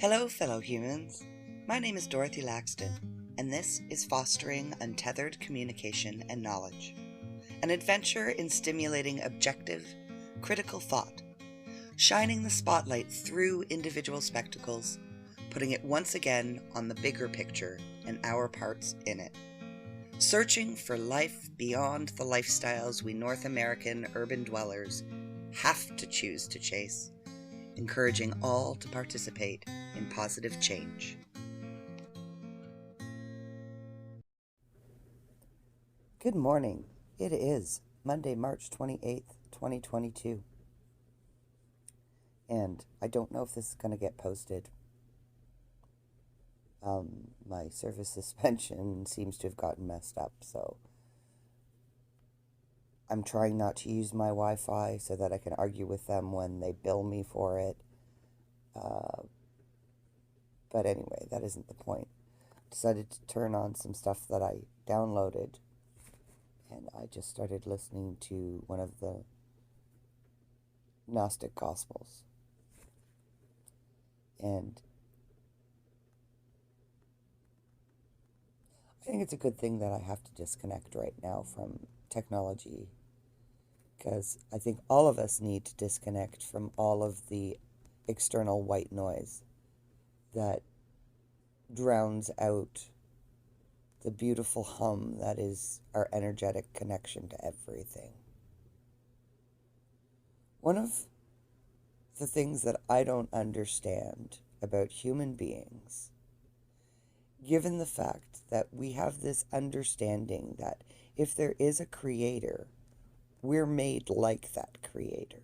Hello, fellow humans. My name is Dorothy Laxton, and this is Fostering Untethered Communication and Knowledge, an adventure in stimulating objective, critical thought, shining the spotlight through individual spectacles, putting it once again on the bigger picture and our parts in it. Searching for life beyond the lifestyles we North American urban dwellers have to choose to chase, encouraging all to participate in positive change. Good morning. It is Monday, March 28th, 2022. And I don't know if this is going to get posted. My service suspension seems to have gotten messed up, so I'm trying not to use my Wi-Fi so that I can argue with them when they bill me for it. But anyway, that isn't the point. I decided to turn on some stuff that I downloaded, and I just started listening to one of the Gnostic Gospels. And I think it's a good thing that I have to disconnect right now from technology, because I think all of us need to disconnect from all of the external white noise that drowns out the beautiful hum that is our energetic connection to everything. One of the things that I don't understand about human beings, given the fact that we have this understanding that if there is a creator, we're made like that creator.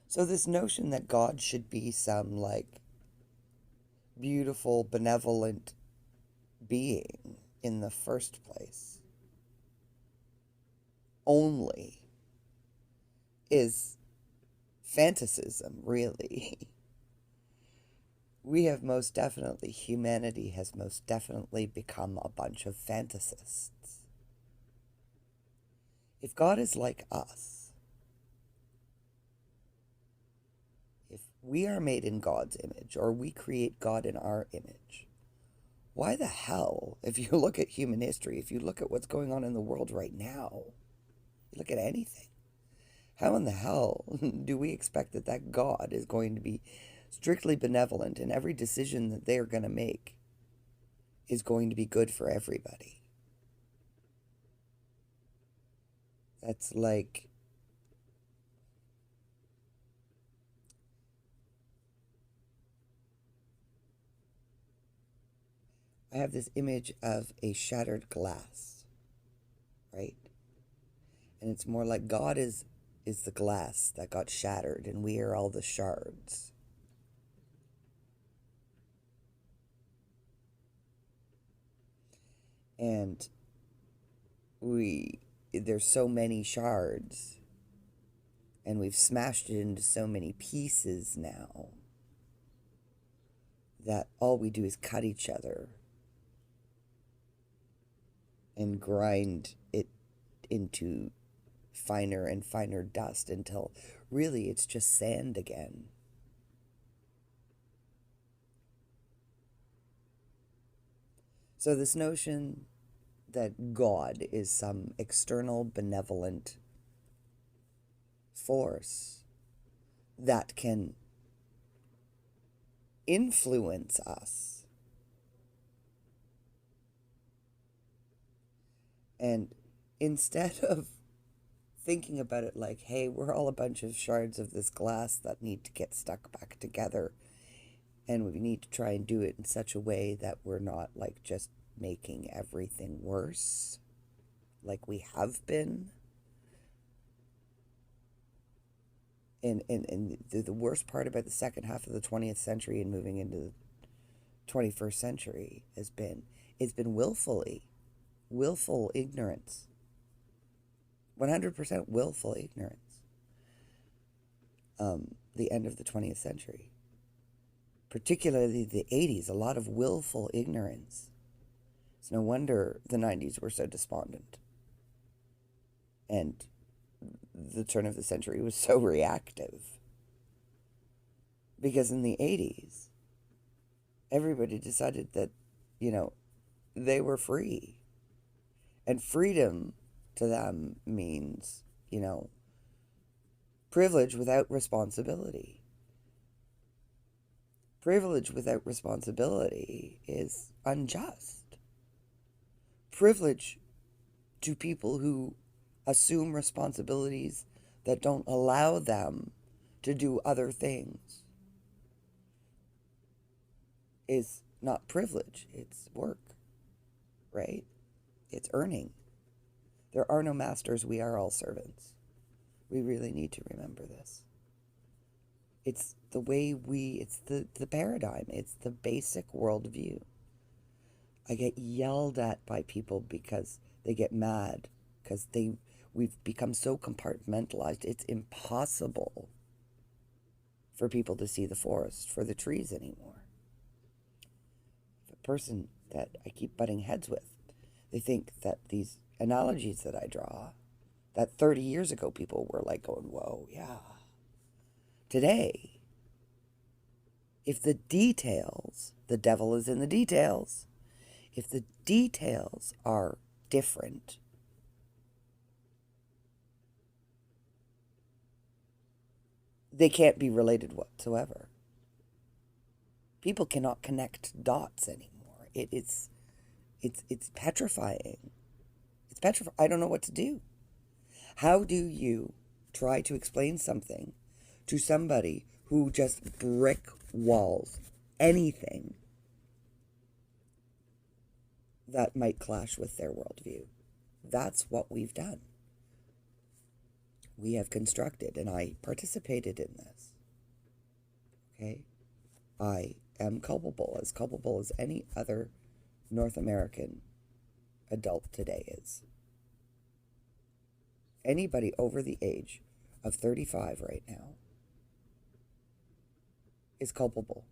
So this notion that God should be some beautiful, benevolent being in the first place only is fantasism, really. Humanity has most definitely become a bunch of fantasists. If God is like us, if we are made in God's image, or we create God in our image, why the hell, if you look at human history, if you look at what's going on in the world right now, you look at anything, how in the hell do we expect that God is going to be strictly benevolent and every decision that they're going to make is going to be good for everybody? That's like I have this image of a shattered glass, right? And it's more like God is the glass that got shattered, and we are all the shards. And there's so many shards, and we've smashed it into so many pieces now that all we do is cut each other and grind it into finer and finer dust until really it's just sand again. So this notion that God is some external benevolent force that can influence us, and instead of thinking about it like, hey, we're all a bunch of shards of this glass that need to get stuck back together, and we need to try and do it in such a way that we're not just making everything worse like we have been. And the worst part about the second half of the 20th century and moving into the 21st century has been, it's been willful ignorance. 100% willful ignorance. The end of the 20th century, particularly the 80s, a lot of willful ignorance. It's no wonder the 90s were so despondent, and the turn of the century was so reactive, Because in the 80s, everybody decided that, they were free. And freedom to them means, privilege without responsibility. Privilege without responsibility is unjust. Privilege to people who assume responsibilities that don't allow them to do other things is not privilege, it's work, right? It's earning. There are no masters, we are all servants. We really need to remember this. It's the way it's the paradigm, it's the basic worldview. I get yelled at by people because they get mad, because we've become so compartmentalized, it's impossible for people to see the forest for the trees anymore. The person that I keep butting heads with, they think that these analogies that I draw, that 30 years ago people were like going, whoa, yeah. Today, if the details, the devil is in the details, if the details are different, they can't be related whatsoever. People cannot connect dots anymore. It's petrifying. It's petrifying. I don't know what to do. How do you try to explain something to somebody who just brick walls anything that might clash with their worldview? That's what we've done. We have constructed, and I participated in this. Okay? I am culpable as any other North American adult today is. Anybody over the age of 35 right now is culpable.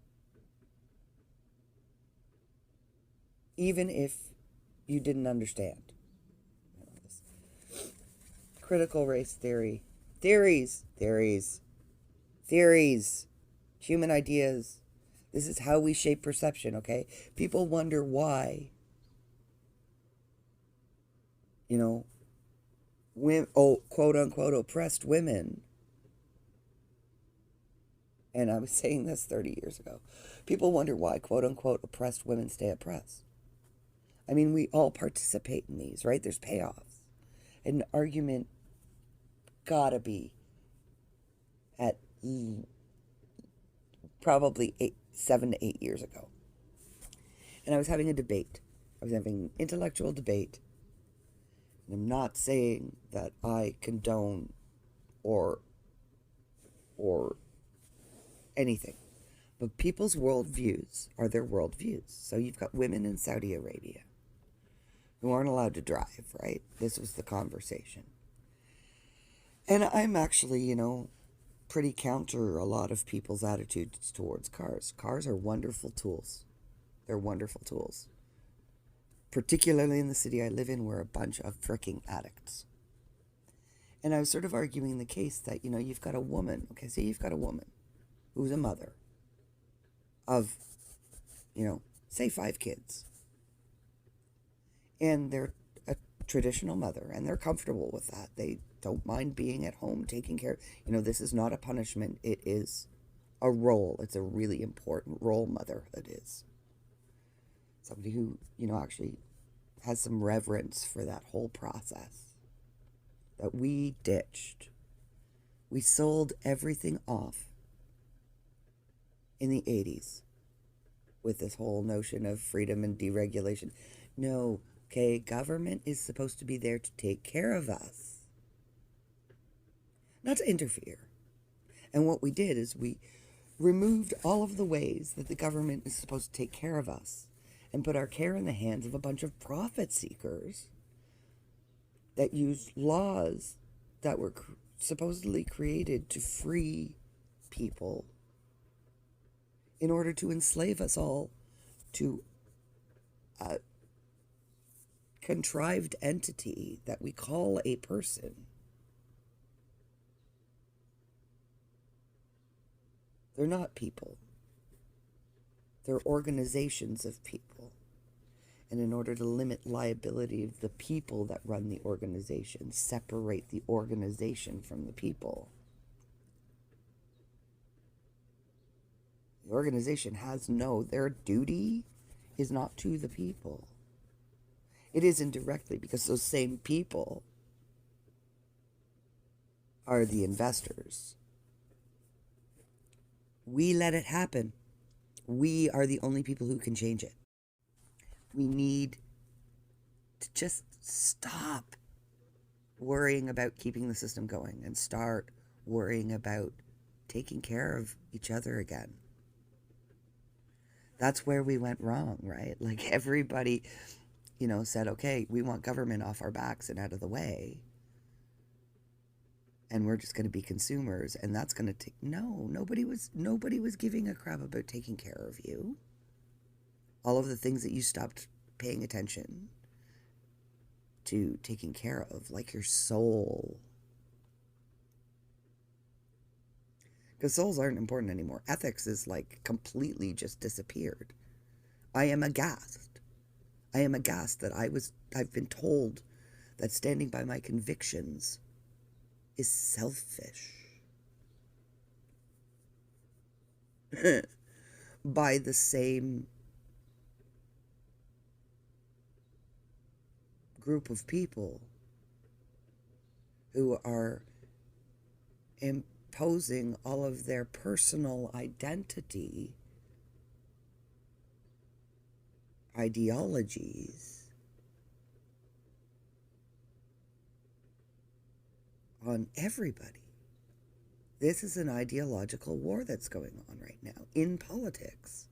Even if you didn't understand. Critical race theory. Theories. Human ideas. This is how we shape perception, okay? People wonder why, quote unquote, oppressed women. And I was saying this 30 years ago. People wonder why, quote unquote, oppressed women stay oppressed. I mean, we all participate in these, right? There's payoffs. An argument gotta be at probably 7 to 8 years ago. And I was having a debate. I was having an intellectual debate. And I'm not saying that I condone or anything. But people's worldviews are their worldviews. So you've got women in Saudi Arabia who aren't allowed to drive, right? This was the conversation. And I'm actually, pretty counter a lot of people's attitudes towards cars. Cars are wonderful tools. They're wonderful tools. Particularly in the city I live in, we're a bunch of fricking addicts. And I was sort of arguing the case that, you've got a woman, okay, say you've got a woman who's a mother of, say 5 kids. And they're a traditional mother, and they're comfortable with that. They don't mind being at home, taking care. This is not a punishment. It is a role. It's a really important role motherhood is. Somebody who, actually has some reverence for that whole process that we ditched. We sold everything off in the 80s with this whole notion of freedom and deregulation. No, okay, government is supposed to be there to take care of us, not to interfere. And what we did is we removed all of the ways that the government is supposed to take care of us and put our care in the hands of a bunch of profit seekers that used laws that were supposedly created to free people in order to enslave us all to a contrived entity that we call a person. They're not people. They're organizations of people. And in order to limit liability of the people that run the organization, separate the organization from the people, the organization has their duty is not to the people. It is indirectly, because those same people are the investors. We let it happen. We are the only people who can change it. We need to just stop worrying about keeping the system going and start worrying about taking care of each other again. That's where we went wrong, right? Like everybody, said, okay, we want government off our backs and out of the way. And we're just going to be consumers, and that's going to take... No, nobody was giving a crap about taking care of you. All of the things that you stopped paying attention to taking care of, like your soul. Because souls aren't important anymore. Ethics is like completely just disappeared. I am aghast. I am aghast that I've been told that standing by my convictions is selfish. By the same group of people who are imposing all of their personal identity, ideologies on everybody. This is an ideological war that's going on right now in politics.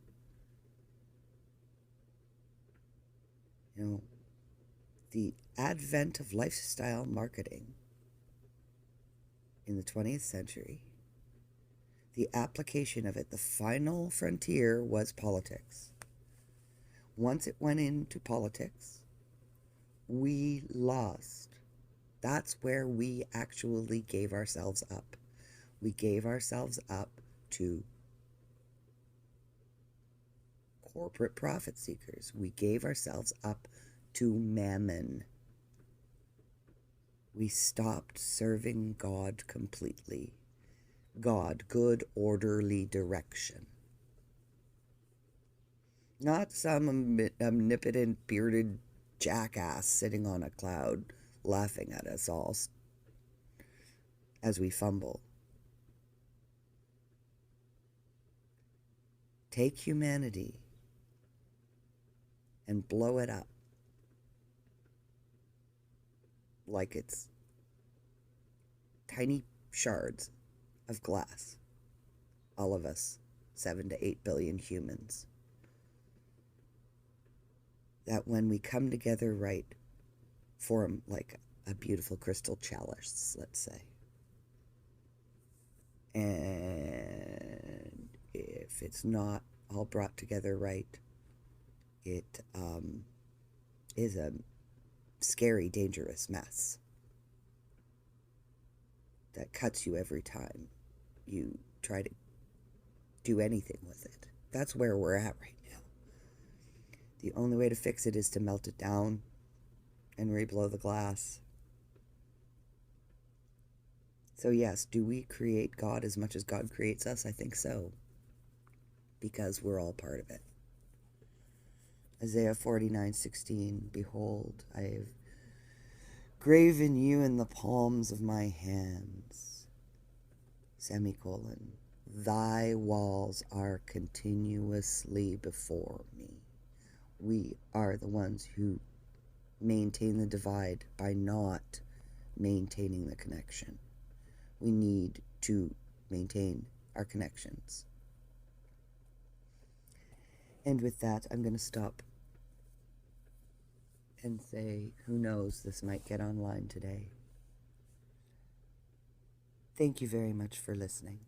The advent of lifestyle marketing in the 20th century, the application of it, the final frontier was politics. Once it went into politics, we lost. That's where we actually gave ourselves up. We gave ourselves up to corporate profit seekers. We gave ourselves up to mammon. We stopped serving God completely. God, good, orderly direction. Not some omnipotent, bearded jackass sitting on a cloud laughing at us all as we fumble. Take humanity and blow it up like it's tiny shards of glass. All of us, 7 to 8 billion humans. That when we come together right, form like a beautiful crystal chalice, let's say. And if it's not all brought together right, it is a scary, dangerous mess that cuts you every time you try to do anything with it. That's where we're at right now. The only way to fix it is to melt it down and reblow the glass. So yes, do we create God as much as God creates us? I think so, because we're all part of it. Isaiah 49:16, behold, I have graven you in the palms of my hands, semicolon. Thy walls are continuously before me. We are the ones who maintain the divide by not maintaining the connection. We need to maintain our connections. And with that, I'm going to stop and say, who knows, this might get online today. Thank you very much for listening.